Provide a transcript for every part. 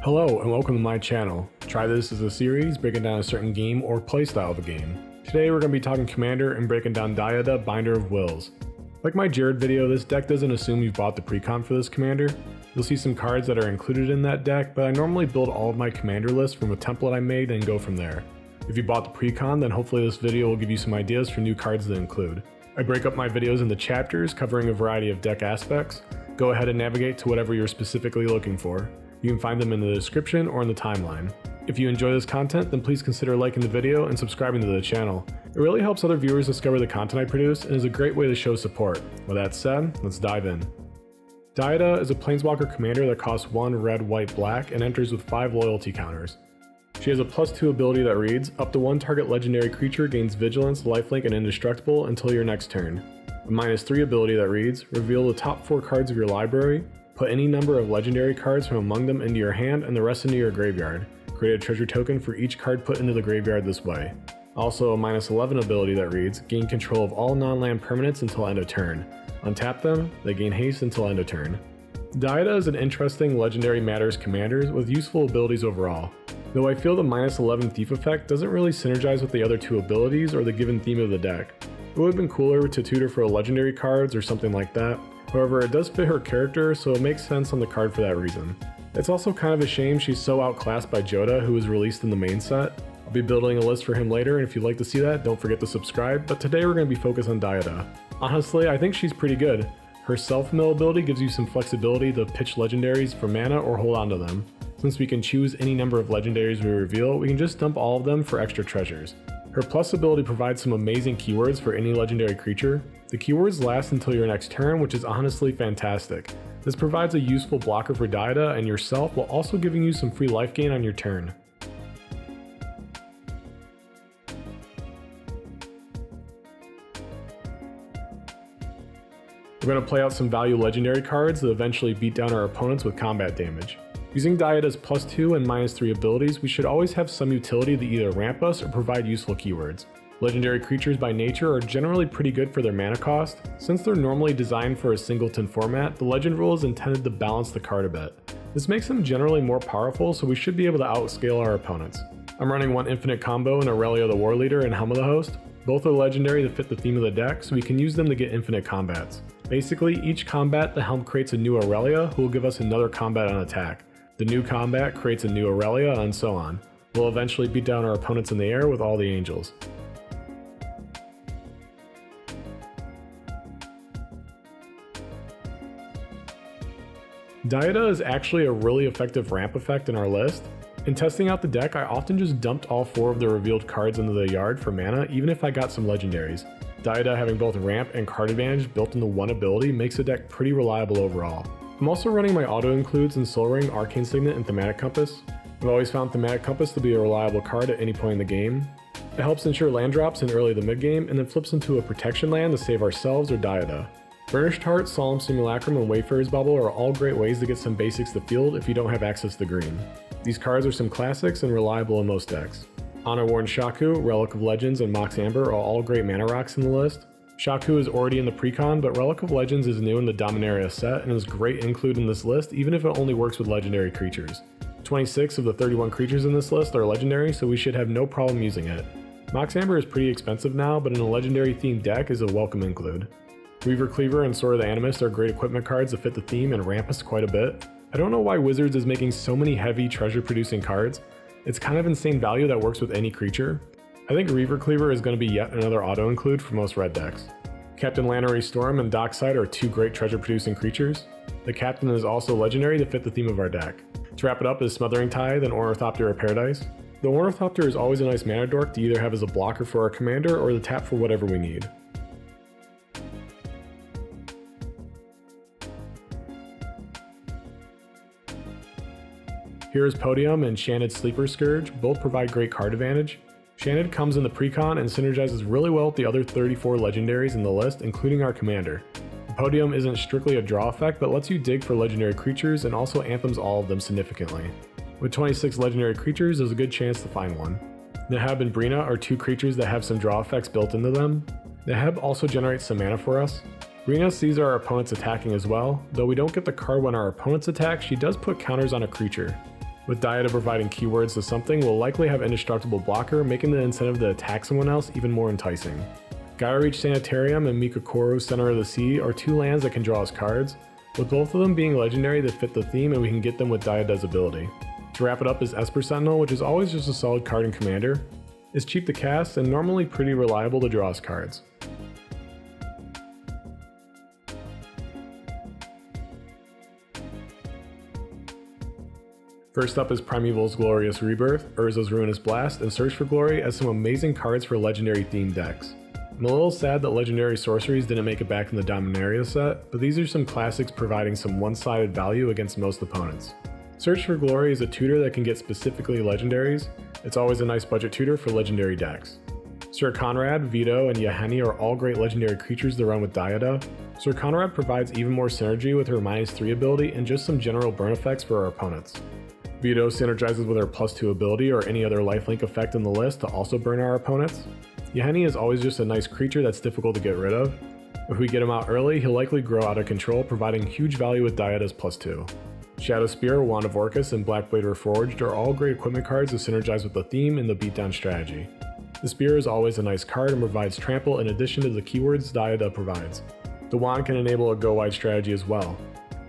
Hello and welcome to my channel. Try This as a series breaking down a certain game or playstyle of a game. Today we're going to be talking Commander and breaking down Dihada, Binder of Wills. Like my Jared video, this deck doesn't assume you've bought the precon for this commander. You'll see some cards that are included in that deck, but I normally build all of my commander lists from a template I made and go from there. If you bought the precon, then hopefully this video will give you some ideas for new cards to include. I break up my videos into chapters covering a variety of deck aspects. Go ahead and navigate to whatever you're specifically looking for. You can find them in the description or in the timeline. If you enjoy this content, then please consider liking the video and subscribing to the channel. It really helps other viewers discover the content I produce and is a great way to show support. With that said, let's dive in. Dihada is a planeswalker commander that costs 1 red, white, black and enters with 5 loyalty counters. She has a +2 ability that reads, up to 1 target legendary creature gains vigilance, lifelink, and indestructible until your next turn. A -3 ability that reads, reveal the top 4 cards of your library, put any number of legendary cards from among them into your hand and the rest into your graveyard. Create a treasure token for each card put into the graveyard this way. Also a -11 ability that reads, gain control of all non-land permanents until end of turn. Untap them, they gain haste until end of turn. Dihada is an interesting Legendary Matters commander with useful abilities overall. Though I feel the -11 Thief effect doesn't really synergize with the other 2 abilities or the given theme of the deck. It would have been cooler to tutor for legendary cards or something like that. However, it does fit her character, so it makes sense on the card for that reason. It's also kind of a shame she's so outclassed by Joda, who was released in the main set. I'll be building a list for him later, and if you'd like to see that, don't forget to subscribe, but today we're going to be focused on Dihada. Honestly, I think she's pretty good. Her self-mill ability gives you some flexibility to pitch legendaries for mana or hold on to them. Since we can choose any number of legendaries we reveal, we can just dump all of them for extra treasures. Her plus ability provides some amazing keywords for any legendary creature. The keywords last until your next turn, which is honestly fantastic. This provides a useful blocker for Dihada and yourself while also giving you some free life gain on your turn. We're going to play out some value legendary cards that eventually beat down our opponents with combat damage. Using Dihada's +2 and -3 abilities, we should always have some utility to either ramp us or provide useful keywords. Legendary creatures by nature are generally pretty good for their mana cost. Since they're normally designed for a singleton format, the legend rule is intended to balance the card a bit. This makes them generally more powerful, so we should be able to outscale our opponents. I'm running 1 infinite combo in Aurelia the War Leader and Helm of the Host. Both are legendary to fit the theme of the deck, so we can use them to get infinite combats. Basically, each combat the Helm creates a new Aurelia, who will give us another combat on attack. The new combat creates a new Aurelia, and so on. We'll eventually beat down our opponents in the air with all the angels. Dihada is actually a really effective ramp effect in our list. In testing out the deck, I often just dumped all 4 of the revealed cards into the yard for mana, even if I got some legendaries. Dihada having both ramp and card advantage built into 1 ability makes the deck pretty reliable overall. I'm also running my auto includes in Soul Ring, Arcane Signet, and Thematic Compass. I've always found Thematic Compass to be a reliable card at any point in the game. It helps ensure land drops in early to mid game and then flips into a protection land to save ourselves or Dihada. Burnished Heart, Solemn Simulacrum, and Wayfarer's Bubble are all great ways to get some basics to field if you don't have access to green. These cards are some classics and reliable in most decks. Honor Worn Shaku, Relic of Legends, and Mox Amber are all great mana rocks in the list. Shaku is already in the precon, but Relic of Legends is new in the Dominaria set and is great include in this list even if it only works with legendary creatures. 26 of the 31 creatures in this list are legendary, so we should have no problem using it. Mox Amber is pretty expensive now, but in a legendary themed deck is a welcome include. Reaver Cleaver and Sword of the Animist are great equipment cards that fit the theme and ramp us quite a bit. I don't know why Wizards is making so many heavy treasure producing cards. It's kind of insane value that works with any creature. I think Reaver Cleaver is going to be yet another auto include for most red decks. Captain Lannery Storm and Dockside are 2 great treasure producing creatures. The Captain is also legendary to fit the theme of our deck. To wrap it up is Smothering Tithe and Ornithopter of Paradise. The Ornithopter is always a nice mana dork to either have as a blocker for our commander or to tap for whatever we need. Hero's Podium and Shanid Sleeper Scourge both provide great card advantage. Shanid comes in the precon and synergizes really well with the other 34 legendaries in the list, including our commander. The Podium isn't strictly a draw effect, but lets you dig for legendary creatures and also anthems all of them significantly. With 26 legendary creatures, there's a good chance to find one. Neheb and Brina are 2 creatures that have some draw effects built into them. Neheb also generates some mana for us. Brina sees our opponents attacking as well, though we don't get the card when our opponents attack, she does put counters on a creature. With Dihada providing keywords to something, we'll likely have indestructible blocker, making the incentive to attack someone else even more enticing. Gaia Reach Sanitarium and Mikokoro Center of the Sea are two lands that can draw us cards, with both of them being legendary that fit the theme and we can get them with Dihada's ability. To wrap it up is Esper Sentinel, which is always just a solid card in Commander. It's cheap to cast and normally pretty reliable to draw us cards. First up is Primeval's Glorious Rebirth, Urza's Ruinous Blast, and Search for Glory as some amazing cards for legendary themed decks. I'm a little sad that legendary sorceries didn't make it back in the Dominaria set, but these are some classics providing some one-sided value against most opponents. Search for Glory is a tutor that can get specifically legendaries. It's always a nice budget tutor for legendary decks. Sir Conrad, Vito, and Yahani are all great legendary creatures to run with Dihada. Sir Conrad provides even more synergy with her -3 ability and just some general burn effects for our opponents. Vito synergizes with her +2 ability or any other lifelink effect in the list to also burn our opponents. Yahani is always just a nice creature that's difficult to get rid of. If we get him out early, he'll likely grow out of control, providing huge value with Dihada's +2. Shadow Spear, Wand of Orcus, and Blackblade Reforged are all great equipment cards to synergize with the theme and the beatdown strategy. The Spear is always a nice card and provides trample in addition to the keywords Dihada provides. The Wand can enable a go-wide strategy as well.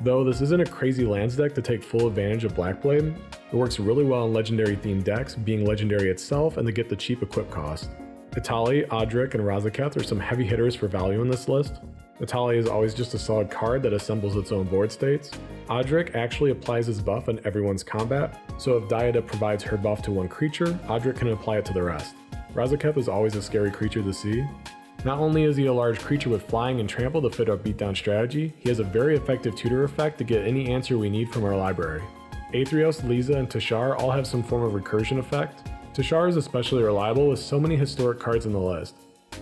Though this isn't a crazy lands deck to take full advantage of Blackblade, it works really well in legendary themed decks, being legendary itself and to get the cheap equip cost. Itali, Odric, and Razaketh are some heavy hitters for value in this list. Itali is always just a solid card that assembles its own board states. Odric actually applies his buff on everyone's combat, so if Dihada provides her buff to one creature, Odric can apply it to the rest. Razaketh is always a scary creature to see. Not only is he a large creature with flying and trample to fit our beatdown strategy, he has a very effective tutor effect to get any answer we need from our library. Aetherios, Liza, and Tashar all have some form of recursion effect. Tashar is especially reliable with so many historic cards in the list.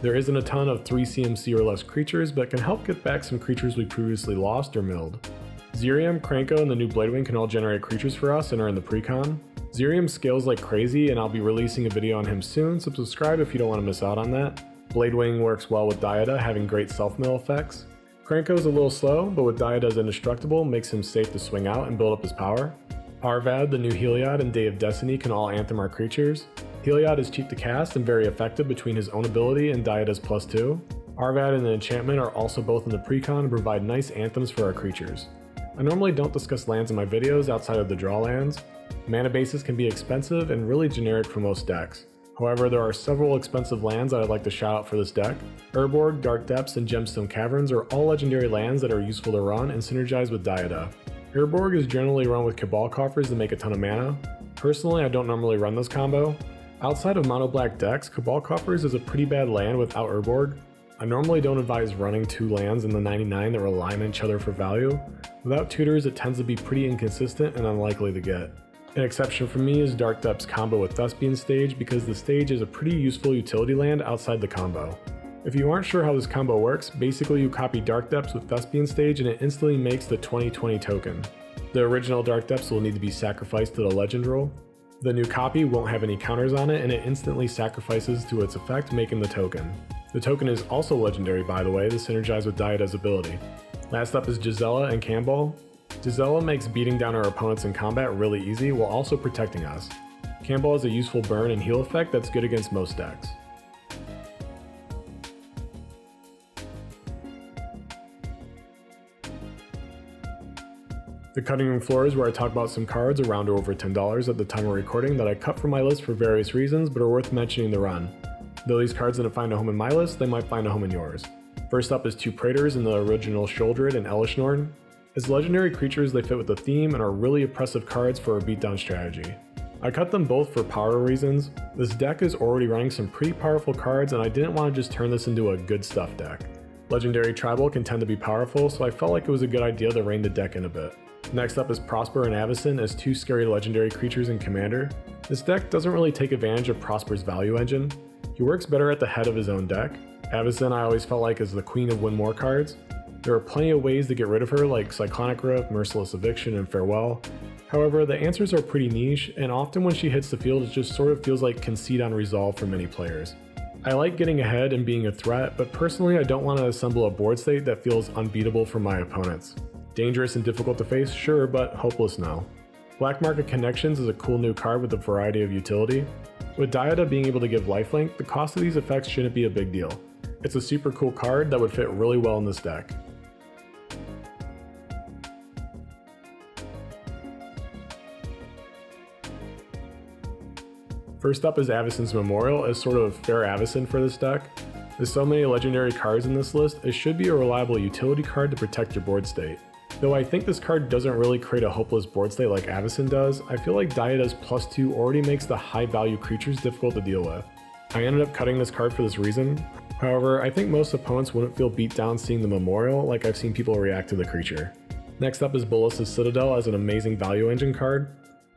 There isn't a ton of 3 CMC or less creatures, but can help get back some creatures we previously lost or milled. Zirium, Kranko, and the new Bladewing can all generate creatures for us and are in the precon. Zirium scales like crazy, and I'll be releasing a video on him soon, so subscribe if you don't want to miss out on that. Bladewing works well with Dihada, having great self-mill effects. Kranko is a little slow, but with Dihada's indestructible, makes him safe to swing out and build up his power. Arvad, the new Heliod, and Day of Destiny can all anthem our creatures. Heliod is cheap to cast and very effective between his own ability and Dihada's +2. Arvad and the enchantment are also both in the precon and provide nice anthems for our creatures. I normally don't discuss lands in my videos outside of the draw lands. Mana bases can be expensive and really generic for most decks. However, there are several expensive lands that I'd like to shout out for this deck. Urborg, Dark Depths, and Gemstone Caverns are all legendary lands that are useful to run and synergize with Dihada. Urborg is generally run with Cabal Coffers to make a ton of mana. Personally, I don't normally run this combo. Outside of mono black decks, Cabal Coffers is a pretty bad land without Urborg. I normally don't advise running 2 lands in the 99 that rely on each other for value. Without tutors, it tends to be pretty inconsistent and unlikely to get. An exception for me is Dark Depths combo with Thespian Stage because the stage is a pretty useful utility land outside the combo. If you aren't sure how this combo works, basically you copy Dark Depths with Thespian Stage and it instantly makes the 2020 token. The original Dark Depths will need to be sacrificed to the legend roll. The new copy won't have any counters on it and it instantly sacrifices to its effect, making the token. The token is also legendary, by the way, to synergize with Dihada's ability. Last up is Gisela and Camball. Gisela makes beating down our opponents in combat really easy while also protecting us. Camball has a useful burn and heal effect that's good against most decks. The cutting room floor is where I talk about some cards around or over $10 at the time of recording that I cut from my list for various reasons but are worth mentioning the run. Though these cards didn't find a home in my list, they might find a home in yours. First up is 2 Praetors in the original Sholdred and Elishnorn. As legendary creatures, they fit with the theme and are really oppressive cards for our beatdown strategy. I cut them both for power reasons. This deck is already running some pretty powerful cards and I didn't want to just turn this into a good stuff deck. Legendary Tribal can tend to be powerful, so I felt like it was a good idea to rein the deck in a bit. Next up is Prosper and Avacyn as 2 scary legendary creatures in Commander. This deck doesn't really take advantage of Prosper's value engine. He works better at the head of his own deck. Avacyn I always felt like is the queen of win more cards. There are plenty of ways to get rid of her like Cyclonic Grip, Merciless Eviction, and Farewell. However, the answers are pretty niche, and often when she hits the field it just sort of feels like concede on resolve for many players. I like getting ahead and being a threat, but personally I don't want to assemble a board state that feels unbeatable for my opponents. Dangerous and difficult to face, sure, but hopeless no. Black Market Connections is a cool new card with a variety of utility. With Dihada being able to give lifelink, the cost of these effects shouldn't be a big deal. It's a super cool card that would fit really well in this deck. First up is Avacyn's Memorial as sort of fair Avacyn for this deck. There's so many legendary cards in this list, it should be a reliable utility card to protect your board state. Though I think this card doesn't really create a hopeless board state like Avacyn does, I feel like Dihada's +2 already makes the high value creatures difficult to deal with. I ended up cutting this card for this reason. However, I think most opponents wouldn't feel beat down seeing the Memorial like I've seen people react to the creature. Next up is Bolas's Citadel as an amazing value engine card.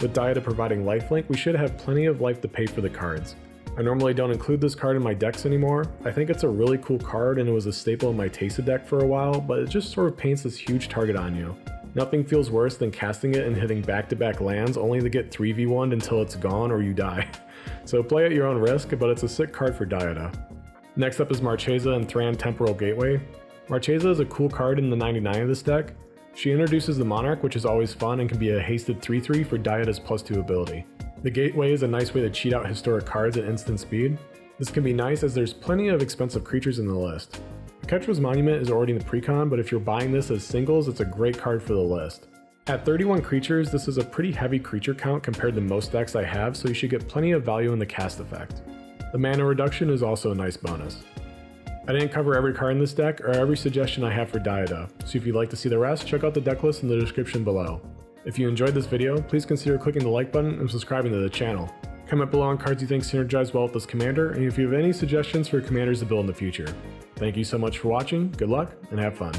With Dihada providing lifelink, we should have plenty of life to pay for the cards. I normally don't include this card in my decks anymore. I think it's a really cool card and it was a staple in my Tasted deck for a while, but it just sort of paints this huge target on you. Nothing feels worse than casting it and hitting back-to-back lands only to get 3v1'd until it's gone or you die. So play at your own risk, but it's a sick card for Dihada. Next up is Marchesa and Thran Temporal Gateway. Marchesa is a cool card in the 99 of this deck. She introduces the Monarch, which is always fun and can be a hasted 3/3 for Dihada's +2 ability. The Gateway is a nice way to cheat out historic cards at instant speed. This can be nice as there's plenty of expensive creatures in the list. Ketra's Monument is already in the precon, but if you're buying this as singles, it's a great card for the list. At 31 creatures, this is a pretty heavy creature count compared to most decks I have, so you should get plenty of value in the cast effect. The mana reduction is also a nice bonus. I didn't cover every card in this deck or every suggestion I have for Dihada, so if you'd like to see the rest, check out the deck list in the description below. If you enjoyed this video, please consider clicking the like button and subscribing to the channel. Comment below on cards you think synergize well with this commander, and if you have any suggestions for commanders to build in the future. Thank you so much for watching, good luck, and have fun.